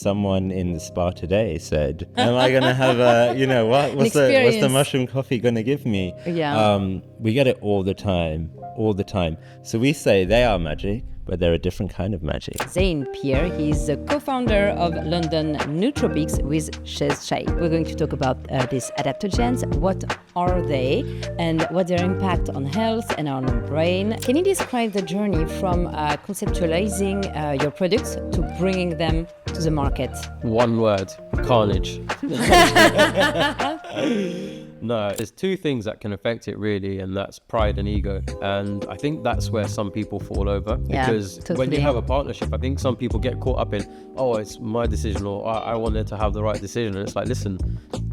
Someone in the spa today said, am I going to have what's the mushroom coffee going to give me? Yeah. We get it all the time. So we say they are magic, but they're a different kind of magic. Zain Pierre, he's the co-founder of London Nootropics with Shez. We're going to talk about these adaptogens. What are they and what their impact on health and on our brain? Can you describe the journey from conceptualizing your products to bringing them to the market? One word: carnage. No, there's two things that can affect it really, and that's pride and ego. And I think that's where some people fall over, because when you have a partnership, I think some people get caught up in, oh, it's my decision, or I wanted to have the right decision. And it's like, listen,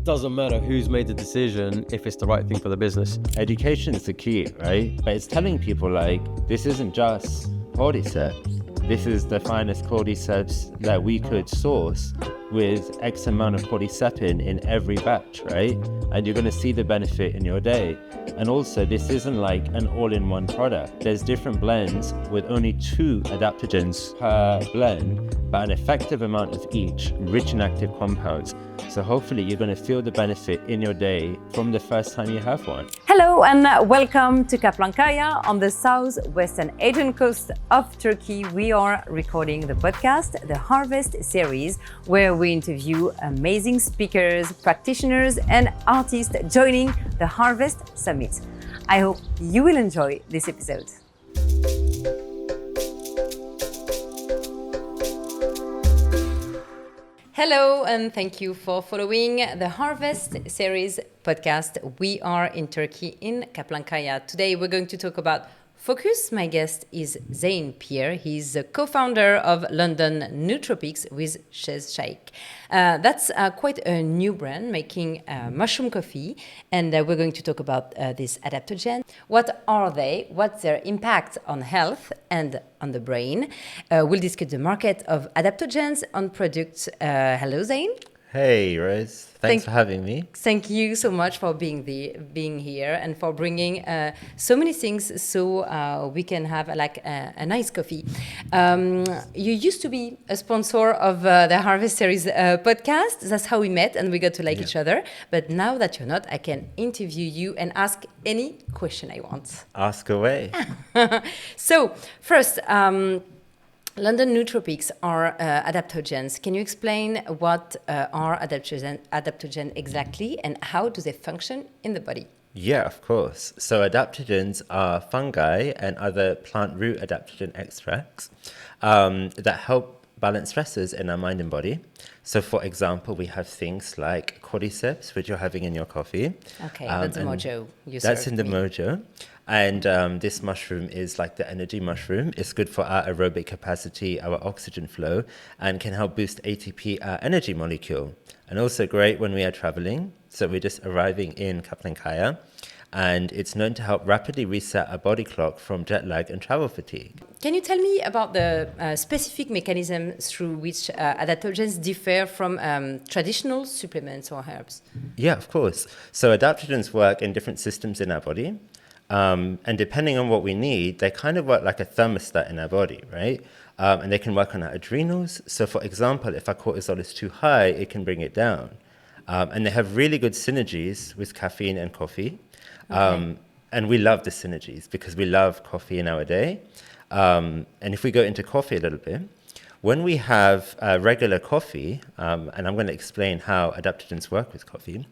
doesn't matter who's made the decision if it's the right thing for the business. Education is the key, right? But it's telling people like, this isn't just Cordyceps. This is the finest Cordyceps that we could source with X amount of cordycepin in every batch, right? And you're going to see the benefit in your day. And also, this isn't like an all-in-one product. There's different blends with only 2 adaptogens per blend, but an effective amount of each, rich in active compounds. So hopefully you're going to feel the benefit in your day from the first time you have one. Hello and welcome to Kaplankaya on the southwestern Aegean coast of Turkey. We are recording the podcast, the Harvest series, where we interview amazing speakers, practitioners and artists joining the Harvest Summit. I hope you will enjoy this episode. Hello, and thank you for following the Harvest series podcast. We are in Turkey, in Kaplankaya. Today, we're going to talk about focus. My guest is Zain Pierre. He's the co-founder of London Nootropics with Shez. That's quite a new brand making mushroom coffee. And we're going to talk about this adaptogen. What are they? What's their impact on health and on the brain? We'll discuss the market of adaptogens on products. Hello, Zain. Hey, Rose. Thanks for having me. Thank you so much for being here and for bringing so many things so we can have a nice coffee. You used to be a sponsor of the Harvest Series podcast. That's how we met and we got to like each other. But now that you're not, I can interview you and ask any question I want. Ask away. So first, London Nootropics are adaptogens. Can you explain what are adaptogen exactly and how do they function in the body? Yeah, of course. So adaptogens are fungi and other plant root adaptogen extracts that help balance stresses in our mind and body. So for example, we have things like Cordyceps, which you're having in your coffee. Okay, that's the mojo you served. That's in the mojo. And this mushroom is like the energy mushroom. It's good for our aerobic capacity, our oxygen flow, and can help boost ATP, our energy molecule. And also great when we are traveling. So we're just arriving in Kaplankaya, and it's known to help rapidly reset our body clock from jet lag and travel fatigue. Can you tell me about the specific mechanism through which adaptogens differ from traditional supplements or herbs? Yeah, of course. So adaptogens work in different systems in our body. And depending on what we need, they kind of work like a thermostat in our body, right? And they can work on our adrenals. So for example, if our cortisol is too high, it can bring it down. And they have really good synergies with caffeine and coffee. Okay. And we love the synergies because we love coffee in our day. And if we go into coffee a little bit, when we have regular coffee, and I'm going to explain how adaptogens work with coffee,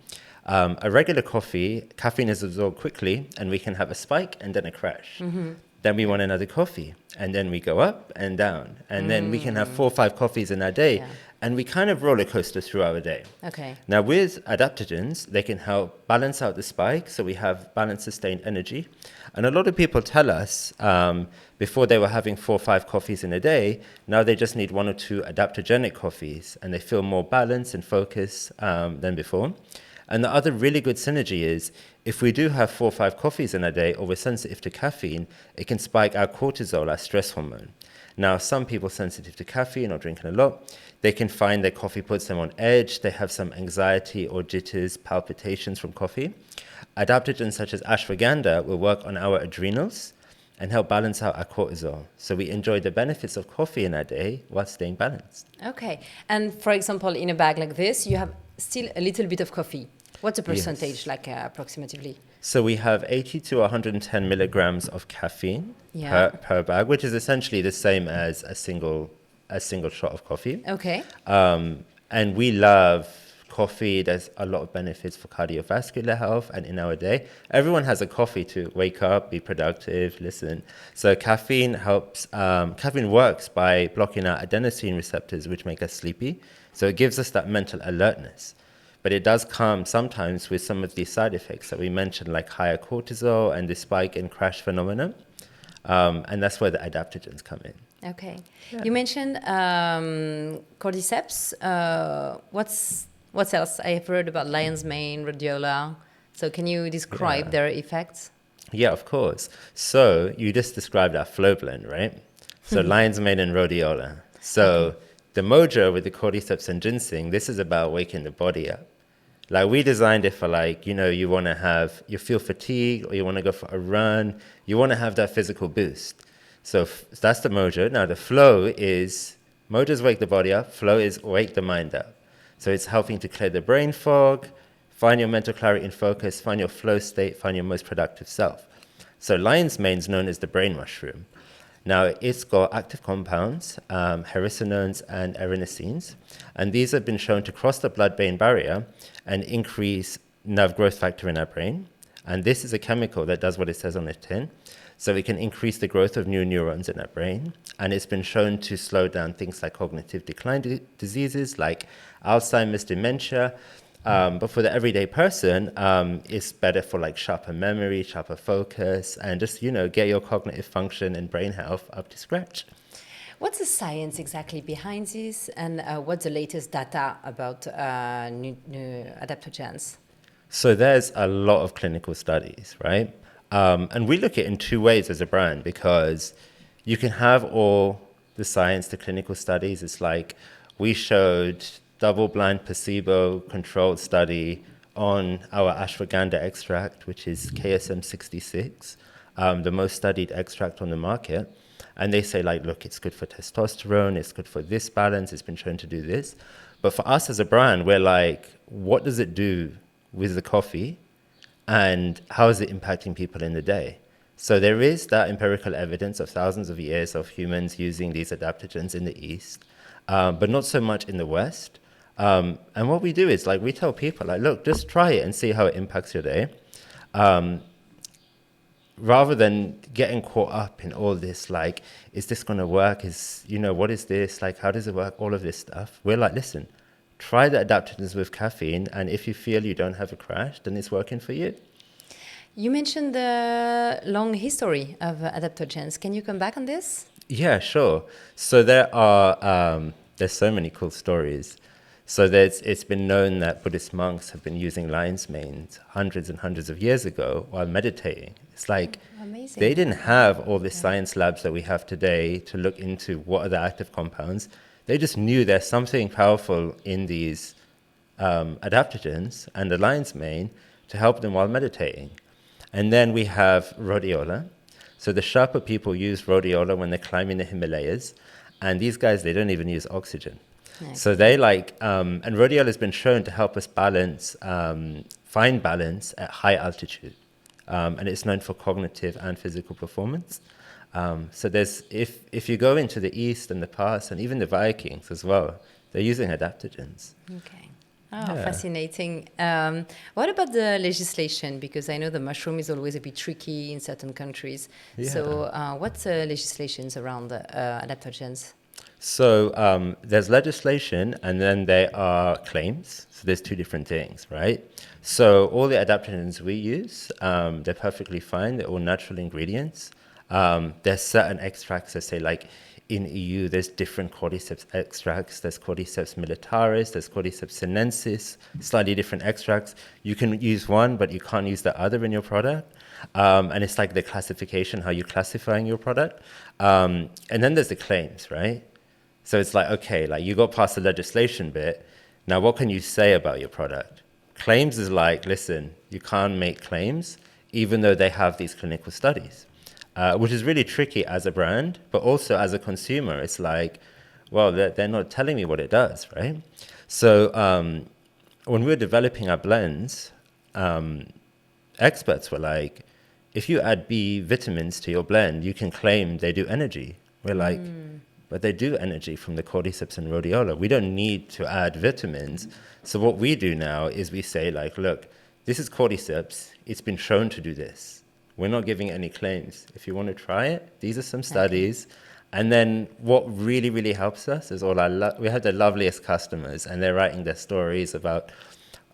a regular coffee, caffeine is absorbed quickly and we can have a spike and then a crash. Mm-hmm. Then we want another coffee and then we go up and down. And then we can have 4 or 5 coffees in our day and we kind of roller coaster through our day. Okay. Now with adaptogens, they can help balance out the spike so we have balanced, sustained energy. And a lot of people tell us before they were having 4 or 5 coffees in a day, now they just need 1 or 2 adaptogenic coffees and they feel more balanced and focused than before. And the other really good synergy is if we do have 4 or 5 coffees in a day or we're sensitive to caffeine, it can spike our cortisol, our stress hormone. Now, some people sensitive to caffeine or drinking a lot, they can find that coffee puts them on edge. They have some anxiety or jitters, palpitations from coffee. Adaptogens such as ashwagandha will work on our adrenals and help balance out our cortisol. So we enjoy the benefits of coffee in our day while staying balanced. Okay. And for example, in a bag like this, you have still a little bit of coffee. What's the percentage, like approximately? So we have 80 to 110 milligrams of caffeine per bag, which is essentially the same as a single shot of coffee. Okay. And we love coffee. There's a lot of benefits for cardiovascular health, and in our day, everyone has a coffee to wake up, be productive, listen. So caffeine helps. Caffeine works by blocking out adenosine receptors, which make us sleepy. So it gives us that mental alertness. But it does come sometimes with some of these side effects that we mentioned, like higher cortisol and the spike in crash phenomenon. And that's where the adaptogens come in. Okay. Yeah. You mentioned Cordyceps. What else? I have heard about lion's mane, rhodiola. So can you describe their effects? Yeah, of course. So you just described our flow blend, right? So lion's mane and rhodiola. So the mojo with the cordyceps and ginseng, this is about waking the body up. Like we designed it for you feel fatigued or you want to go for a run. You want to have that physical boost. So that's the mojo. Now the flow is, mojo's wake the body up, flow is wake the mind up. So it's helping to clear the brain fog, find your mental clarity and focus, find your flow state, find your most productive self. So lion's mane is known as the brain mushroom. Now, it's got active compounds, hericenones and erinacines, and these have been shown to cross the blood-brain barrier and increase nerve growth factor in our brain. And this is a chemical that does what it says on the tin. So it can increase the growth of new neurons in our brain. And it's been shown to slow down things like cognitive decline diseases like Alzheimer's, dementia. But for the everyday person, it's better for like sharper memory, sharper focus, and just, get your cognitive function and brain health up to scratch. What's the science exactly behind this, and what's the latest data about new adaptogens? So there's a lot of clinical studies, right? And we look at it in two ways as a brand, because you can have all the science, the clinical studies. It's like we showed double-blind placebo-controlled study on our ashwagandha extract, which is KSM 66, the most studied extract on the market. And they say, look, it's good for testosterone, it's good for this balance, it's been shown to do this. But for us as a brand, we're like, what does it do with the coffee? And how is it impacting people in the day? So there is that empirical evidence of thousands of years of humans using these adaptogens in the East, but not so much in the West. And what we do is we tell people look, just try it and see how it impacts your day. Rather than getting caught up in all this, is this going to work? What is this? How does it work? All of this stuff. We're listen, try the adaptogens with caffeine. And if you feel you don't have a crash, then it's working for you. You mentioned the long history of adaptogens. Can you come back on this? Yeah, sure. So there's so many cool stories. So it's been known that Buddhist monks have been using lion's mane hundreds and hundreds of years ago while meditating. It's amazing. They didn't have all the science labs that we have today to look into what are the active compounds. They just knew there's something powerful in these adaptogens and the lion's mane to help them while meditating. And then we have rhodiola. So the Sherpa people use rhodiola when they're climbing the Himalayas. And these guys, they don't even use oxygen. Nice. So they and rhodiola has been shown to help us find balance at high altitude. And it's known for cognitive and physical performance. So if you go into the East and the past, and even the Vikings as well, they're using adaptogens. Okay. Oh, yeah. Fascinating. What about the legislation? Because I know the mushroom is always a bit tricky in certain countries. Yeah. So what's the legislations around adaptogens? So there's legislation, and then there are claims. So there's two different things, right? So all the adaptogens we use, they're perfectly fine. They're all natural ingredients. There's certain extracts that say, in EU, there's different Cordyceps extracts. There's Cordyceps militaris, there's Cordyceps sinensis, slightly different extracts. You can use one, but you can't use the other in your product. And it's the classification, how you're classifying your product. And then there's the claims, right? So it's okay, you got past the legislation bit. Now, what can you say about your product? Claims is listen, you can't make claims, even though they have these clinical studies. which is really tricky as a brand, but also as a consumer. It's like, well, they're not telling me what it does, right? So when we were developing our blends, experts were like, if you add B vitamins to your blend, you can claim they do energy. We're like, but they do energy from the Cordyceps and rhodiola. We don't need to add vitamins. So what we do now is we say, like, look, this is Cordyceps. It's been shown to do this. We're not giving any claims. If you want to try it, these are some studies. Okay. And then what really, really helps us is we have the loveliest customers, and they're writing their stories about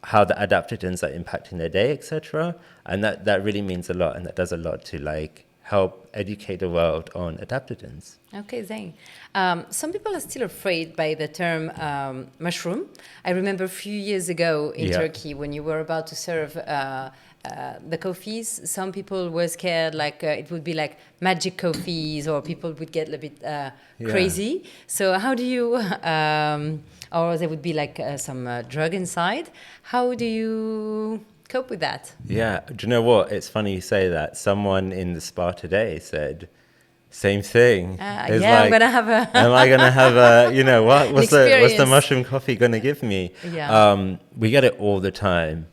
how the adaptogens are impacting their day, etc. And that really means a lot, and that does a lot to like help educate the world on adaptogens. Okay, Zain. Some people are still afraid by the term mushroom. I remember a few years ago in Turkey when you were about to serve the coffees, some people were scared like it would be like magic coffees, or people would get a bit crazy. So how do you, or there would be like some drug inside. How do you cope with that? Yeah, do you know what? It's funny you say that. Someone in the spa today said, same thing. Yeah, like, I'm gonna have a. Am I gonna have a? You know what? What's the mushroom coffee gonna give me? Yeah. We get it all the time.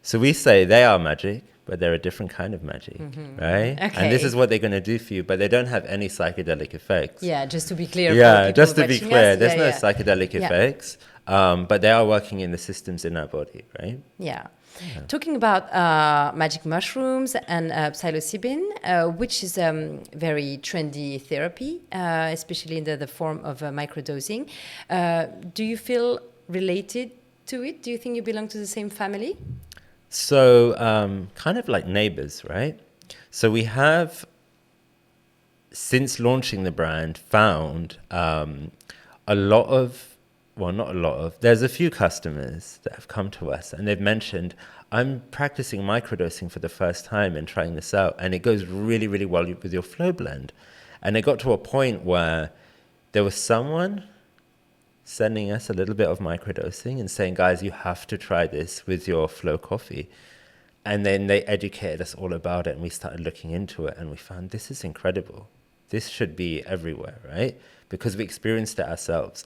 So we say they are magic, but they're a different kind of magic, right? Okay. And this is what they're going to do for you, but they don't have any psychedelic effects. Yeah, just to be clear. Yeah, just to be clear, there's no psychedelic effects, but they are working in the systems in our body, right? Yeah. Talking about magic mushrooms and psilocybin, which is very trendy therapy, especially in the form of microdosing. Do you feel related to it? Do you think you belong to the same family? So kind of like neighbors, right? So we have, since launching the brand, found there's a few customers that have come to us and they've mentioned, I'm practicing microdosing for the first time and trying this out, and it goes really, really well with your flow blend. And it got to a point where there was someone sending us a little bit of microdosing and saying, guys, you have to try this with your flow coffee. And then they educated us all about it, and we started looking into it, and we found this is incredible. This should be everywhere, right? Because we experienced it ourselves.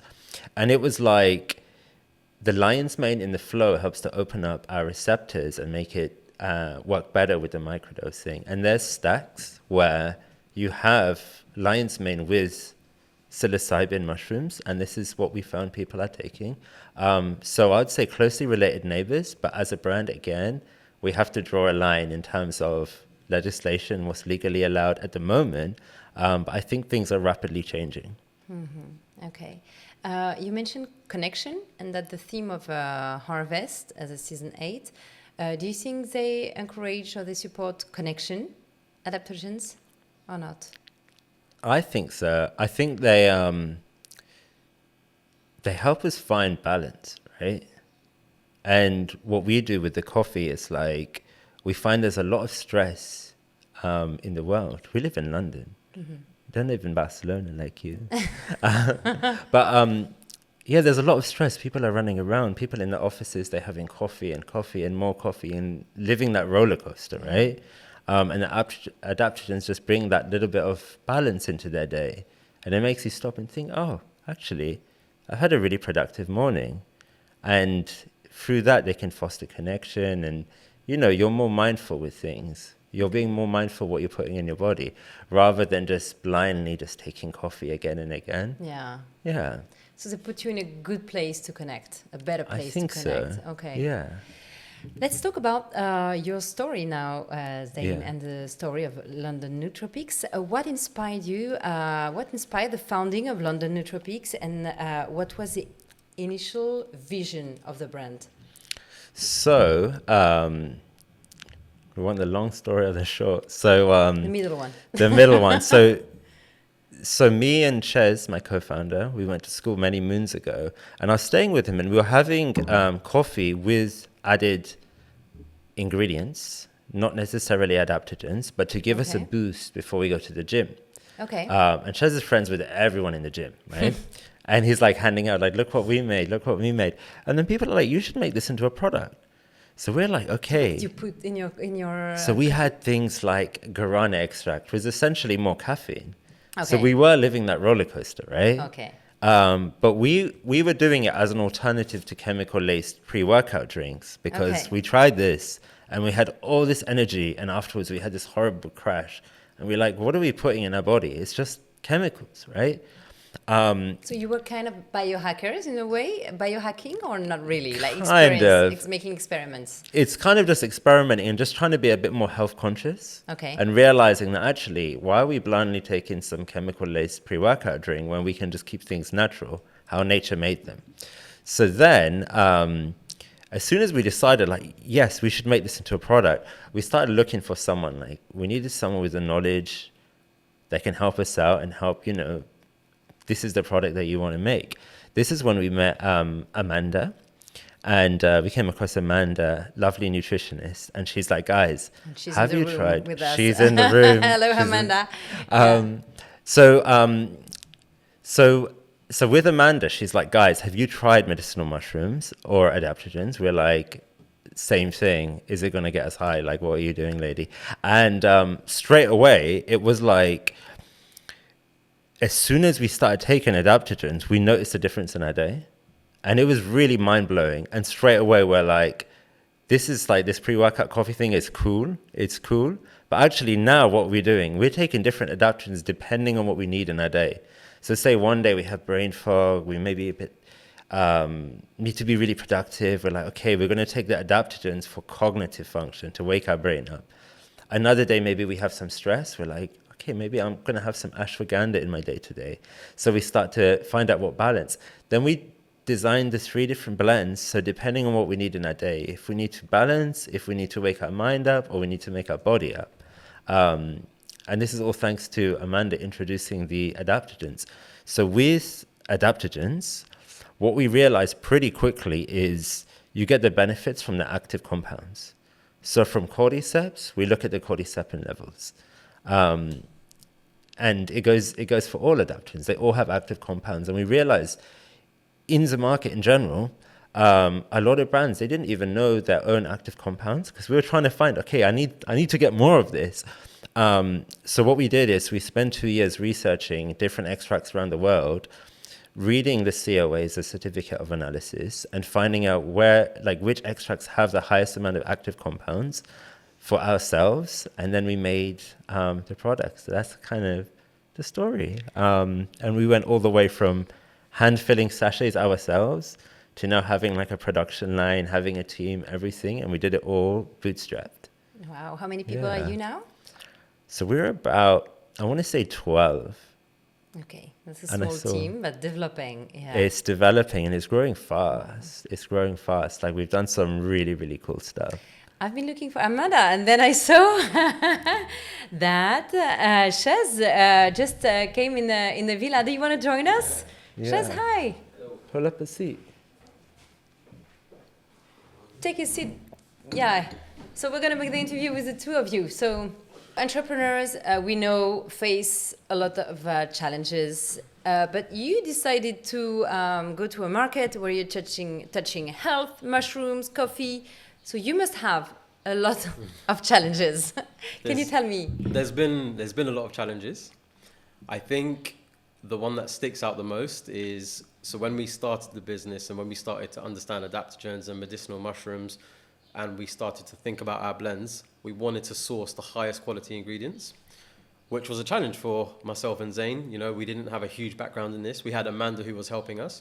And it was like the lion's mane in the flow helps to open up our receptors and make it work better with the microdosing. And there's stacks where you have lion's mane with psilocybin mushrooms, and this is what we found people are taking. So I'd say closely related neighbors, but as a brand, again, we have to draw a line in terms of legislation, what's legally allowed at the moment. But I think things are rapidly changing. Okay. You mentioned connection, and that the theme of Harvest as a season 8. Do you think they encourage or they support connection, adaptogens, or not? I think so. I think they help us find balance, right? And what we do with the coffee is like, we find there's a lot of stress in the world. We live in London. Don't live in Barcelona like you. But there's a lot of stress. People are running around. People in the offices, they're having coffee and more coffee and living that roller coaster, right? And the adaptogens just bring that little bit of balance into their day. And it makes you stop and think, oh, actually, I had a really productive morning. And through that, they can foster connection. And, you know, you're more mindful with things. You're being more mindful what you're putting in your body, rather than just blindly just taking coffee again and again. Yeah. Yeah. So they put you in a good place to connect, a better place to connect. I think so. Okay. Yeah. Let's talk about your story now, Zain, and the story of London Nootropics. What inspired you? What inspired the founding of London Nootropics, and what was the initial vision of the brand? So, we want the long story or the short? So the middle one. The middle one. So me and Shez, my co-founder, we went to school many moons ago, and I was staying with him, and we were having coffee with added ingredients, not necessarily adaptogens, but to give us a boost before we go to the gym. Okay. And Shez is friends with everyone in the gym, right? And he's like handing out, like, look what we made. And then people are like, you should make this into a product. So we're like, okay. What did you put in your? So we had things like guarana extract, which was essentially more caffeine. Okay. So we were living that roller coaster, right? Okay. But we were doing it as an alternative to chemical-laced pre-workout drinks because we tried this and we had all this energy, and afterwards we had this horrible crash, and we're like, what are we putting in our body? It's just chemicals, right? So you were kind of biohackers in a way, biohacking, or not really? Like making experiments. It's kind of just experimenting and just trying to be a bit more health conscious. Okay. And realizing that actually, why are we blindly taking some chemical-laced pre-workout drink when we can just keep things natural, how nature made them? So then, as soon as we decided, like, yes, we should make this into a product, we started looking for someone. Like, we needed someone with the knowledge that can help us out and help, this is the product that you want to make. This is when we met Amanda, and we came across Amanda, lovely nutritionist, and she's like, guys, have you tried? She's in the room. Hello, Amanda. So with Amanda, she's like, guys, have you tried medicinal mushrooms or adaptogens? We're like, same thing. Is it going to get us high? Like, what are you doing, lady? And straight away, it was like, as soon as we started taking adaptogens, we noticed a difference in our day. And it was really mind-blowing. And straight away, we're like, this pre-workout coffee thing is cool. It's cool. But actually now what we're doing, we're taking different adaptogens depending on what we need in our day. So say one day we have brain fog, we maybe a bit need to be really productive. We're like, okay, we're going to take the adaptogens for cognitive function to wake our brain up. Another day, maybe we have some stress. We're like, okay, maybe I'm going to have some ashwagandha in my day today. So we start to find out what balance. Then we design the 3 different blends. So depending on what we need in our day, if we need to balance, if we need to wake our mind up, or we need to make our body up. And this is all thanks to Amanda introducing the adaptogens. So with adaptogens, what we realized pretty quickly is you get the benefits from the active compounds. So from Cordyceps, we look at the cordycepin levels. And it goes for all adaptogens. They all have active compounds. And we realized in the market in general, a lot of brands, they didn't even know their own active compounds because we were trying to find, okay, I need to get more of this. So what we did is we spent 2 years researching different extracts around the world, reading the COAs, the Certificate of Analysis, and finding out which extracts have the highest amount of active compounds for ourselves, and then we made the product. So that's kind of the story. And we went all the way from hand-filling sachets ourselves to now having like a production line, having a team, everything, and we did it all bootstrapped. Wow, how many people are you now? So we're about, I want to say 12. Okay, that's a small team, but developing. Yeah. It's developing and it's growing fast. It's growing fast. Like we've done some really, really cool stuff. I've been looking for Amanda, and then I saw that Shez just came in the villa. Do you want to join us? Yeah. Shez, hi. Pull up a seat. Take a seat. Yeah. So we're going to make the interview with the two of you. So entrepreneurs, we know, face a lot of challenges. But you decided to go to a market where you're touching health, mushrooms, coffee. So you must have a lot of challenges. Can you tell me? There's been a lot of challenges. I think the one that sticks out the most is, so when we started the business and when we started to understand adaptogens and medicinal mushrooms, and we started to think about our blends, we wanted to source the highest quality ingredients, which was a challenge for myself and Zain. You know, we didn't have a huge background in this. We had Amanda who was helping us.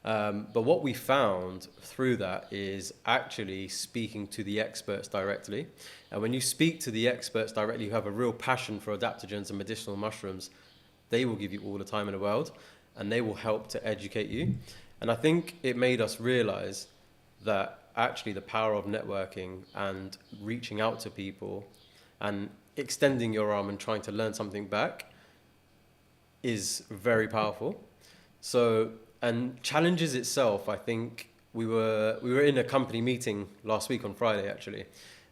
But what we found through that is actually speaking to the experts directly. And when you speak to the experts directly who have a real passion for adaptogens and medicinal mushrooms, they will give you all the time in the world and they will help to educate you. And I think it made us realize that actually the power of networking and reaching out to people and extending your arm and trying to learn something back is very powerful. So, and challenges itself, I think we were in a company meeting last week on Friday, actually.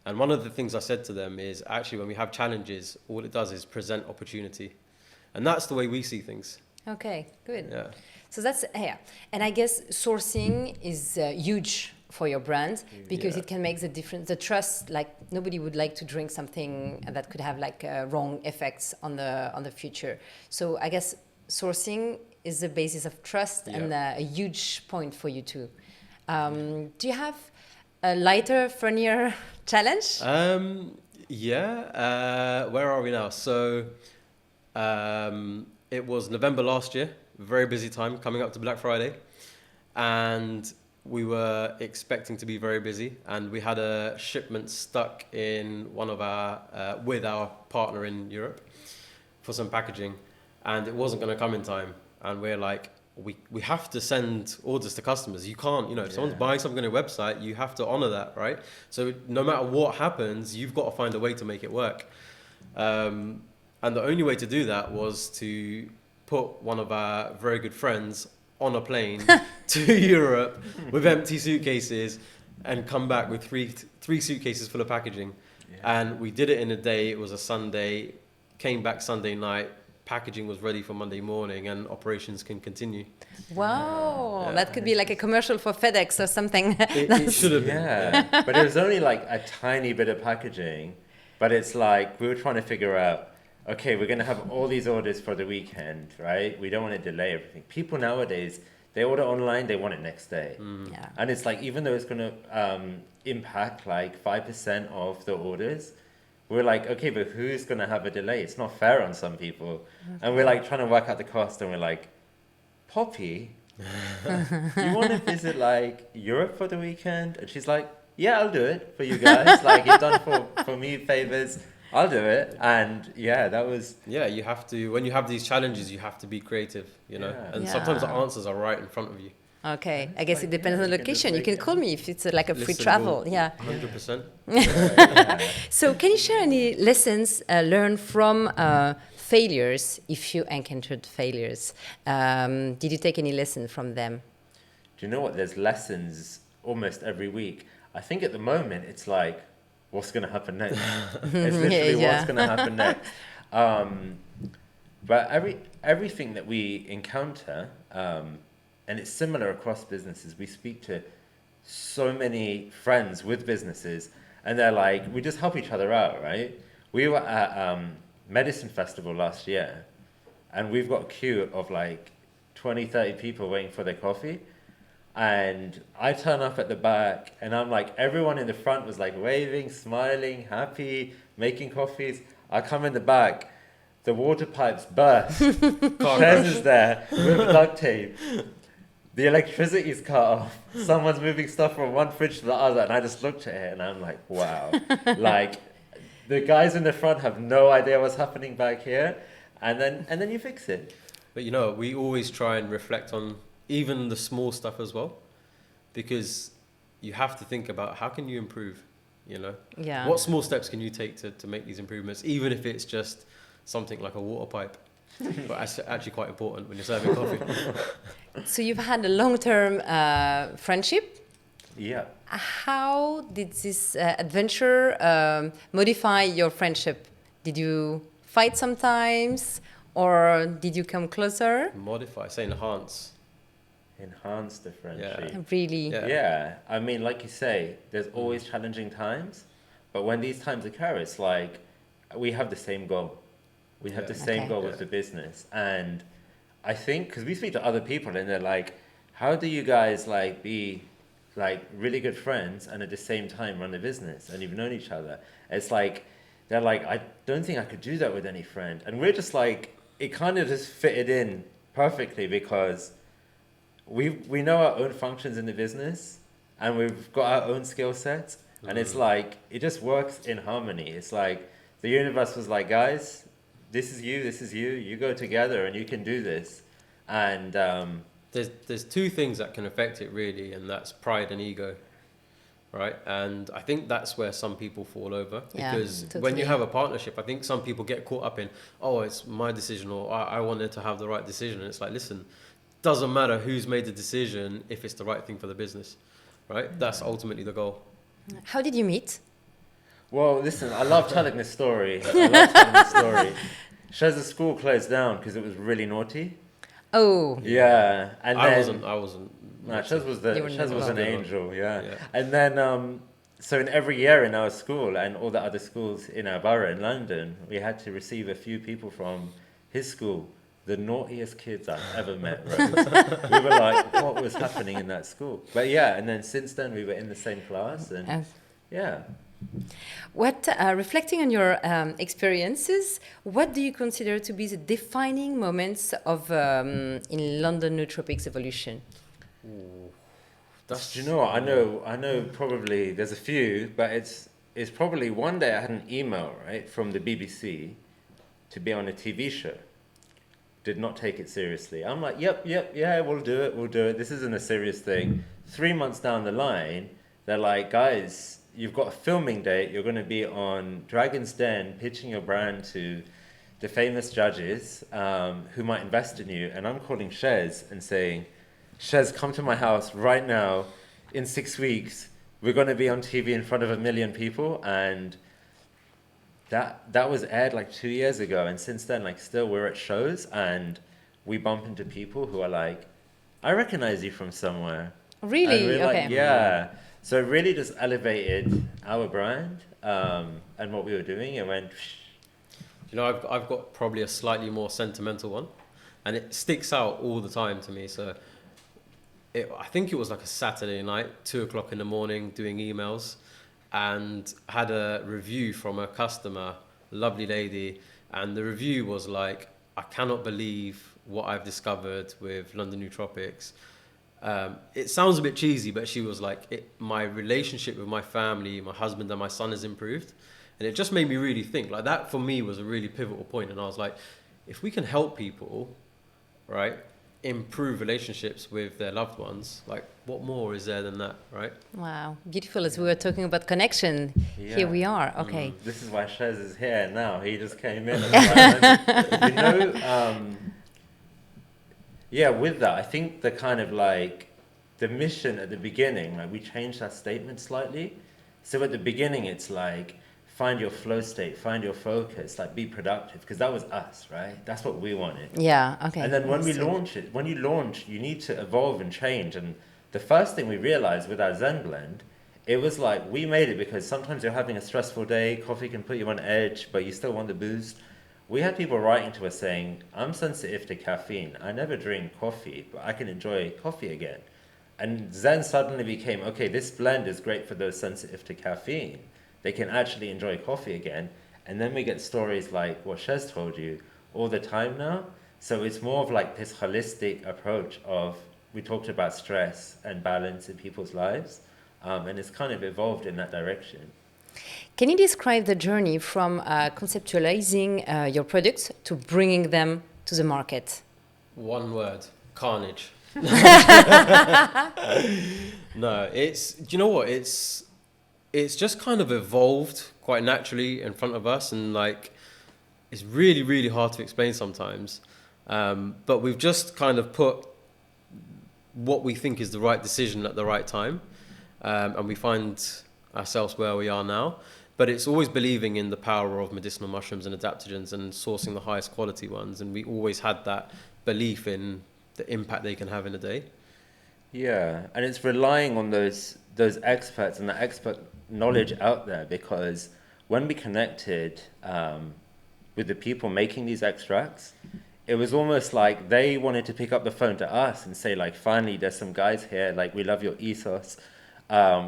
And one of the things I said to them is actually when we have challenges, all it does is present opportunity. And that's the way we see things. Okay, good. Yeah. So that's, yeah. And I guess sourcing is huge for your brand, because it can make the difference. The trust, like nobody would like to drink something that could have like wrong effects on the future. So I guess sourcing is the basis of trust and a huge point for you too. Do you have a lighter, funnier challenge? Where are we now? So it was November last year, very busy time coming up to Black Friday, and we were expecting to be very busy, and we had a shipment stuck in one of our with our partner in Europe for some packaging, and it wasn't going to come in time. And we're like, we have to send orders to customers. You can't, if someone's buying something on your website, you have to honor that, right? So no matter what happens, you've got to find a way to make it work. And the only way to do that was to put one of our very good friends on a plane to Europe with empty suitcases and come back with three suitcases full of packaging. And we did it in a day. It was a Sunday, came back Sunday night. Packaging was ready for Monday morning, and operations can continue. Wow, that could be like a commercial for FedEx or something. It should have been. Yeah, but it was only like a tiny bit of packaging. But it's like we were trying to figure out, okay, we're going to have all these orders for the weekend, right? We don't want to delay everything. People nowadays, they order online, they want it next day. Yeah. And it's like, even though it's going to impact like 5% of the orders, we're like, okay, but who's going to have a delay? It's not fair on some people. And we're like trying to work out the cost, and we're like, Poppy, you want to visit like Europe for the weekend? And she's like, yeah, I'll do it for you guys. Like, you've done for me favors, I'll do it. And that was... Yeah, you have to, when you have these challenges, you have to be creative, and sometimes the answers are right in front of you. Okay, I guess it depends on the location. You can call me if it's like a free travel. 100%. So can you share any lessons learned from failures, if you encountered failures? Did you take any lesson from them? Do you know what? There's lessons almost every week. I think at the moment it's like, what's going to happen next? It's literally what's going to happen next. But everything that we encounter... and it's similar across businesses. We speak to so many friends with businesses, and they're like, we just help each other out, right? We were at Medicine Festival last year, and we've got a queue of like 20, 30 people waiting for their coffee. And I turn up at the back, and I'm like, everyone in the front was like waving, smiling, happy, making coffees. I come in the back, the water pipes burst. Shez is there with duct tape. The electricity's cut off. Someone's moving stuff from one fridge to the other, and I just looked at it and I'm like, wow. Like, the guys in the front have no idea what's happening back here, and then you fix it. But we always try and reflect on even the small stuff as well, because you have to think about how can you improve, Yeah. What small steps can you take to make these improvements, even if it's just something like a water pipe. But that's actually quite important when you're serving coffee. So you've had a long-term friendship. Yeah. How did this adventure modify your friendship? Did you fight sometimes, or did you come closer? Modify, say enhance. Enhance the friendship. Yeah. Really? Yeah. I mean, like you say, there's always challenging times, but when these times occur, it's like we have the same goal. We have the same goal with the business. And I think, because we speak to other people and they're like, how do you guys like be like really good friends and at the same time run the business and you've known each other? It's like, they're like, I don't think I could do that with any friend. And we're just like, it kind of just fitted in perfectly because we know our own functions in the business and we've got our own skill sets. And it's like, it just works in harmony. It's like the universe was like, guys, this is you, you go together and you can do this. And there's two things that can affect it really, and that's pride and ego, right? And I think that's where some people fall over, because when you have a partnership, I think some people get caught up in, oh, it's my decision, or I wanted to have the right decision. And it's like, listen, doesn't matter who's made the decision if it's the right thing for the business, right? That's ultimately the goal. How did you meet? Well, listen, I love telling this story. Shez's school closed down because it was really naughty. Oh. Yeah. And I wasn't Shez was an angel, yeah. And then, so in every year in our school and all the other schools in our borough in London, we had to receive a few people from his school, the naughtiest kids I've ever met, Rose. We were like, what was happening in that school? But yeah, and then since then we were in the same class, and yeah. What, reflecting on your experiences, what do you consider to be the defining moments of in London Nootropics evolution? Do you know what? I know probably there's a few, but it's probably one day I had an email, right, from the BBC to be on a TV show. Did not take it seriously. I'm like, yep, yeah, we'll do it. This isn't a serious thing. 3 months down the line, they're like, guys, you've got a filming date. You're going to be on Dragon's Den pitching your brand to the famous judges who might invest in you. And I'm calling Shez and saying, Shez, come to my house right now. In 6 weeks, we're going to be on TV in front of 1 million people. And that was aired like 2 years ago. And since then, like still we're at shows and we bump into people who are like, I recognize you from somewhere. Really? And we're okay. like, yeah. So it really just elevated our brand and what we were doing. It went... You know, I've got probably a slightly more sentimental one. And it sticks out all the time to me. So I think it was like a Saturday night, 2 o'clock in the morning, doing emails, and had a review from a customer, lovely lady, and the review was like, I cannot believe what I've discovered with London Nootropics. It sounds a bit cheesy, but she was like, my relationship with my family, my husband and my son has improved. And it just made me really think. Like that for me was a really pivotal point. And I was like, if we can help people, right, improve relationships with their loved ones, like what more is there than that, right? Wow, beautiful. As we were talking about connection, here we are. Okay. This is why Shez is here now. He just came in. And you know, yeah, with that, I think the kind of like the mission at the beginning, like we changed that statement slightly. So at the beginning, it's like, find your flow state, find your focus, like be productive, because that was us, right? That's what we wanted. Yeah, okay. And then when you launch, you need to evolve and change. And the first thing we realized with our Zen blend, it was like, we made it because sometimes you're having a stressful day, coffee can put you on edge, but you still want the boost. We had people writing to us saying, I'm sensitive to caffeine. I never drink coffee, but I can enjoy coffee again. And Zen suddenly became, okay, this blend is great for those sensitive to caffeine. They can actually enjoy coffee again. And then we get stories like what Shez told you all the time now. So it's more of like this holistic approach of, we talked about stress and balance in people's lives. And it's kind of evolved in that direction. Can you describe the journey from conceptualizing your products to bringing them to the market? One word, carnage. No, do you know what? It's just kind of evolved quite naturally in front of us, and like it's really, really hard to explain sometimes. But we've just kind of put what we think is the right decision at the right time, and we find ourselves where we are now. But it's always believing in the power of medicinal mushrooms and adaptogens and sourcing the highest quality ones, and we always had that belief in the impact they can have in a day. Yeah, and it's relying on those experts and the expert knowledge out there, because when we connected with the people making these extracts, it was almost like they wanted to pick up the phone to us and say, like, finally, there's some guys here, like, we love your ethos,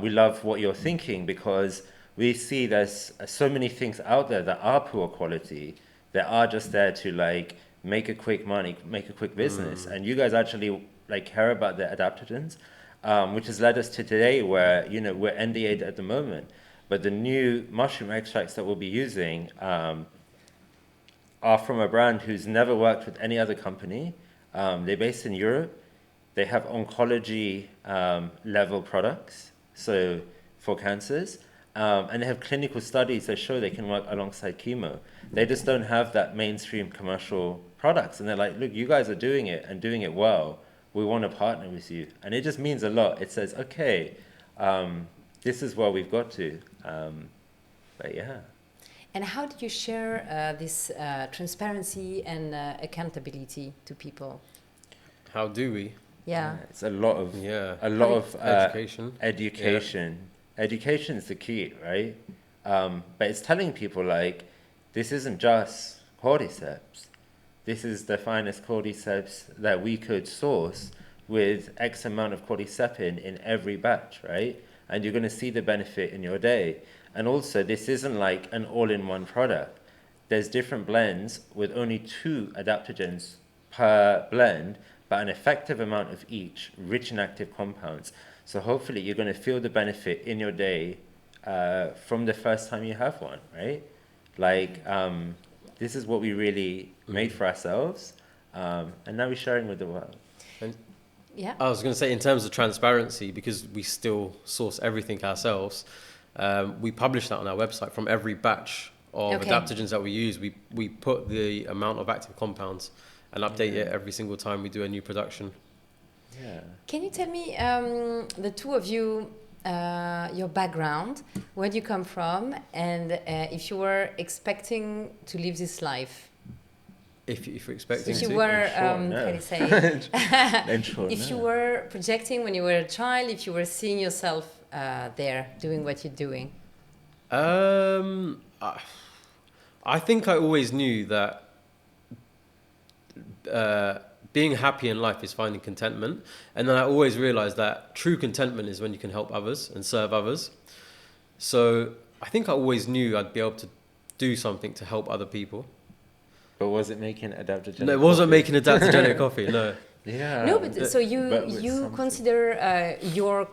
we love what you're thinking, because we see there's so many things out there that are poor quality, that are just there to, like, make a quick money, make a quick business. And you guys actually, like, care about the adaptogens, which has led us to today where, you know, we're NDA'd at the moment. But the new mushroom extracts that we'll be using are from a brand who's never worked with any other company. They're based in Europe. They have oncology level products, so for cancers. And they have clinical studies that show they can work alongside chemo. They just don't have that mainstream commercial products. And they're like, look, you guys are doing it and doing it well. We want to partner with you. And it just means a lot. It says, okay, this is where we've got to. But yeah. And how do you share this transparency and accountability to people? How do we? Yeah. It's a lot of education. Education is the key, right? But it's telling people like, this isn't just cordyceps. This is the finest cordyceps that we could source with X amount of cordycepin in every batch, right? And you're going to see the benefit in your day. And also, this isn't like an all-in-one product. There's different blends with only 2 adaptogens per blend, but an effective amount of each, rich in active compounds. So hopefully you're going to feel the benefit in your day from the first time you have one, right? Like, this is what we really made for ourselves, and now we're sharing with the world. Yeah. I was going to say, in terms of transparency, because we still source everything ourselves, we publish that on our website. From every batch of adaptogens that we use, we put the amount of active compounds and update it every single time we do a new production. Yeah. Can you tell me, the two of you, your background, where do you come from, and if you were expecting to live this life? If you're expecting if you to. were, Sure, no. how do you say? If you no. were projecting when you were a child, if you were seeing yourself there doing what you're doing. I think I always knew that being happy in life is finding contentment, and then I always realized that true contentment is when you can help others and serve others. So I think I always knew I'd be able to do something to help other people. But was it making adaptogenic No, it wasn't coffee? making adaptogenic coffee, no. Yeah. No, but so you something. consider your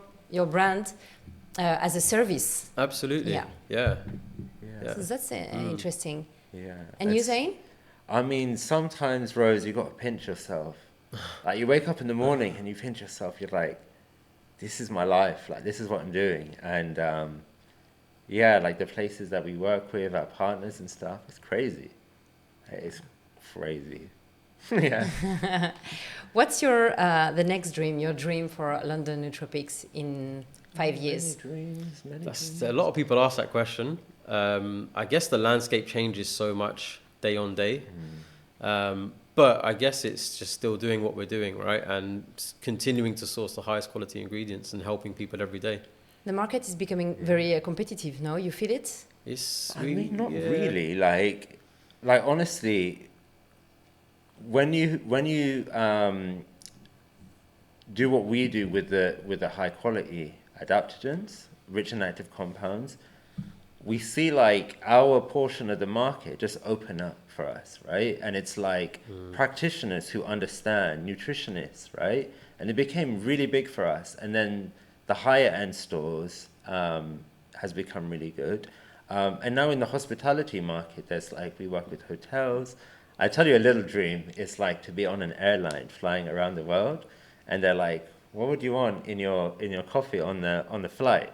brand as a service. Absolutely. Yeah. Yeah. So that's interesting. Yeah. And you, Zain? I mean, sometimes, Rose, you got to pinch yourself. Like, you wake up in the morning and you pinch yourself. You're like, this is my life. Like, this is what I'm doing. And like the places that we work with, our partners and stuff, it's crazy. It's crazy. Yeah. What's your the next dream? Your dream for London Nootropics in 5 years? A lot of people ask that question. I guess the landscape changes so much day on day. But I guess it's just still doing what we're doing, right? And continuing to source the highest quality ingredients and helping people every day. The market is becoming very competitive now. You feel it? Not really. Like honestly, when you do what we do with the high quality adaptogens, rich in active compounds, we see like our portion of the market just open up for us, right? And it's like practitioners who understand, nutritionists, right? And it became really big for us. And then the higher end stores has become really good. And now in the hospitality market, there's like, we work with hotels. I tell you a little dream. It's like to be on an airline flying around the world, and they're like, what would you want in your coffee on the flight?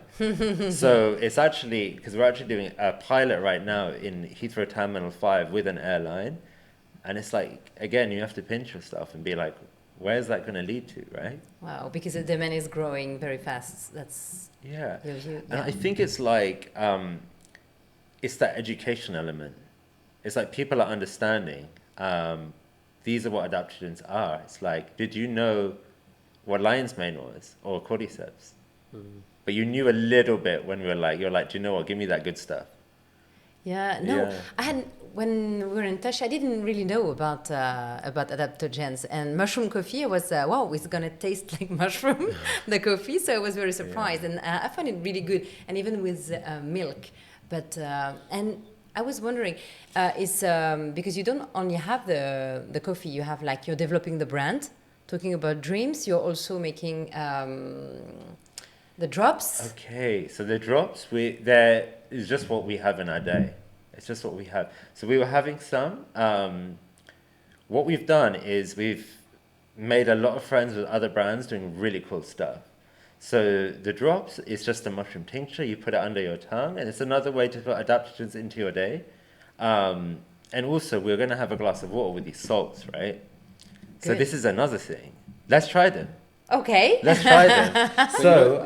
So it's actually, because we're actually doing a pilot right now in Heathrow Terminal 5 with an airline, and it's like, again, you have to pinch yourself and be like, where's that going to lead to, right? Wow, because the demand is growing very fast. That's yeah. your view. And I think it's like, it's that education element. It's like people are understanding, these are what adaptogens are. It's like, did you know what lion's mane was or cordyceps? But you knew a little bit when we were like, you're like, do you know what, give me that good stuff. Yeah, no, when we were in touch, I didn't really know about adaptogens, and mushroom coffee. I was wow, it's gonna taste like mushroom, the coffee. So I was very surprised, and I found it really good, and even with milk. But and I was wondering, is because you don't only have the coffee, you have like, you're developing the brand. Talking about dreams, you're also making the drops. Okay, so the drops, there is just what we have in our day. It's just what we have. So we were having some. What we've done is we've made a lot of friends with other brands doing really cool stuff. So the drops is just a mushroom tincture. You put it under your tongue, and it's another way to put adaptogens into your day. And also, we're going to have a glass of water with these salts, right? Good. So this is another thing. Let's try them. Okay. Let's try them. So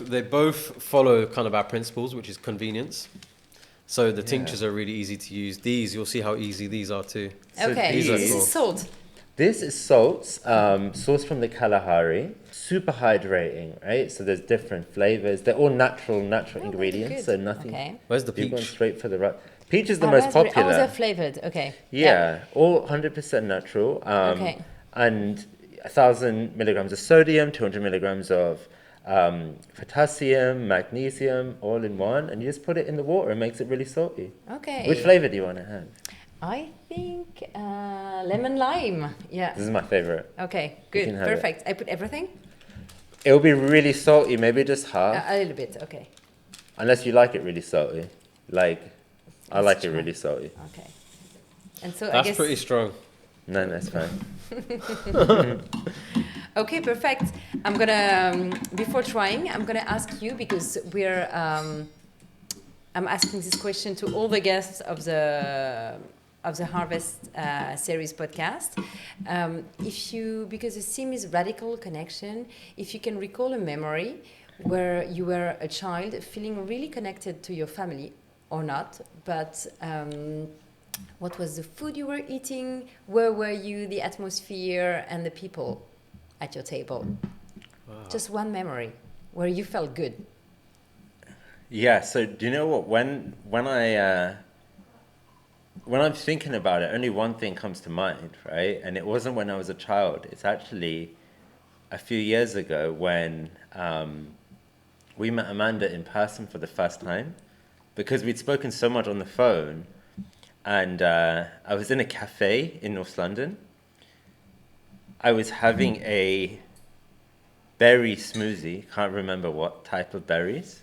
they both follow kind of our principles, which is convenience. So the tinctures are really easy to use. These, you'll see how easy these are too. Okay, So this is salt. This is salts, sourced from the Kalahari. Super hydrating, right? So there's different flavors. They're all natural ingredients, so nothing. Okay. Where's the You're going peach? straight for the right. Peach is the most popular. Oh, they're flavored. Okay. Yeah, all 100% natural. Okay. And 1,000 milligrams of sodium, 200 milligrams of potassium, magnesium, all in one, and you just put it in the water. It makes it really salty. Okay. Which flavor do you want to have? I think lemon lime. Yeah. This is my favorite. Okay. You Good. can have Perfect. I put everything. It will be really salty, maybe just half, A little bit. Okay. unless you like it really salty. Like, I Let's like it try. really salty. Okay. And so I That's guess. pretty strong. No, that's fine. Okay, perfect. I'm gonna before trying, I'm gonna ask you because we're. I'm asking this question to all the guests of the Harvest series podcast. If you, because the theme is radical connection, if you can recall a memory where you were a child feeling really connected to your family or not, but what was the food you were eating? Where were you? The atmosphere and the people at your table. Wow. Just one memory where you felt good. Yeah. So do you know what? When I'm thinking about it, only one thing comes to mind, right? And it wasn't when I was a child. It's actually a few years ago when we met Amanda in person for the first time, because we'd spoken so much on the phone. And I was in a cafe in North London. I was having a berry smoothie, can't remember what type of berries.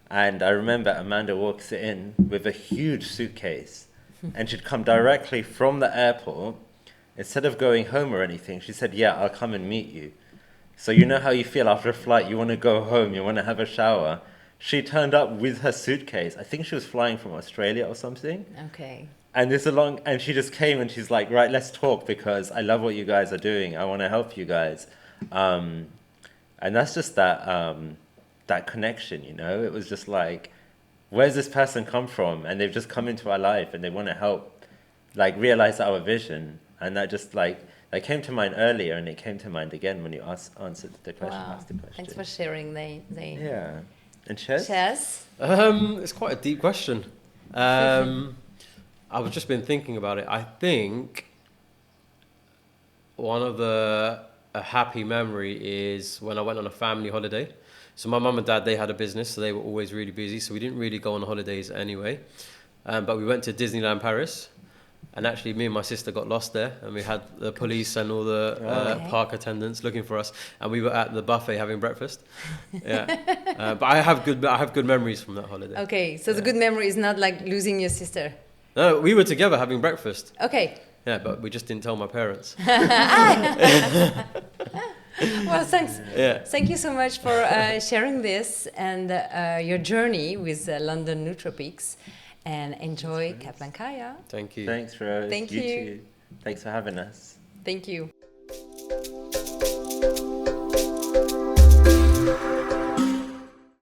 And I remember Amanda walks in with a huge suitcase, and she'd come directly from the airport. Instead of going home or anything, she said, yeah, I'll come and meet you. So you know how you feel after a flight, you want to go home, you want to have a shower. She turned up with her suitcase. I think she was flying from Australia or something. Okay. And and she just came and she's like, right, let's talk because I love what you guys are doing. I want to help you guys. And that's just that connection, you know? It was just like, where's this person come from? And they've just come into our life and they want to help, like, realize our vision. And that just like, that came to mind earlier and it came to mind again when you answered the question, Wow. asked the question. Thanks for sharing, Zain. Yeah. And Shez? Shez? It's quite a deep question. I've just been thinking about it. I think one of a happy memory is when I went on a family holiday. So my mum and dad, they had a business, so they were always really busy. So we didn't really go on holidays anyway. But we went to Disneyland Paris. And actually, me and my sister got lost there. And we had the police and all the park attendants looking for us. And we were at the buffet having breakfast. Yeah. But I have good memories from that holiday. Okay, so the good memory is not like losing your sister. No, we were together having breakfast. Okay. Yeah, but we just didn't tell my parents. Well, thanks. Yeah. Thank you so much for sharing this and your journey with London Nootropics. And enjoy Kaplan Kaya. Thank you. Thanks, Rose. Thank you. Too. Thanks for having us. Thank you.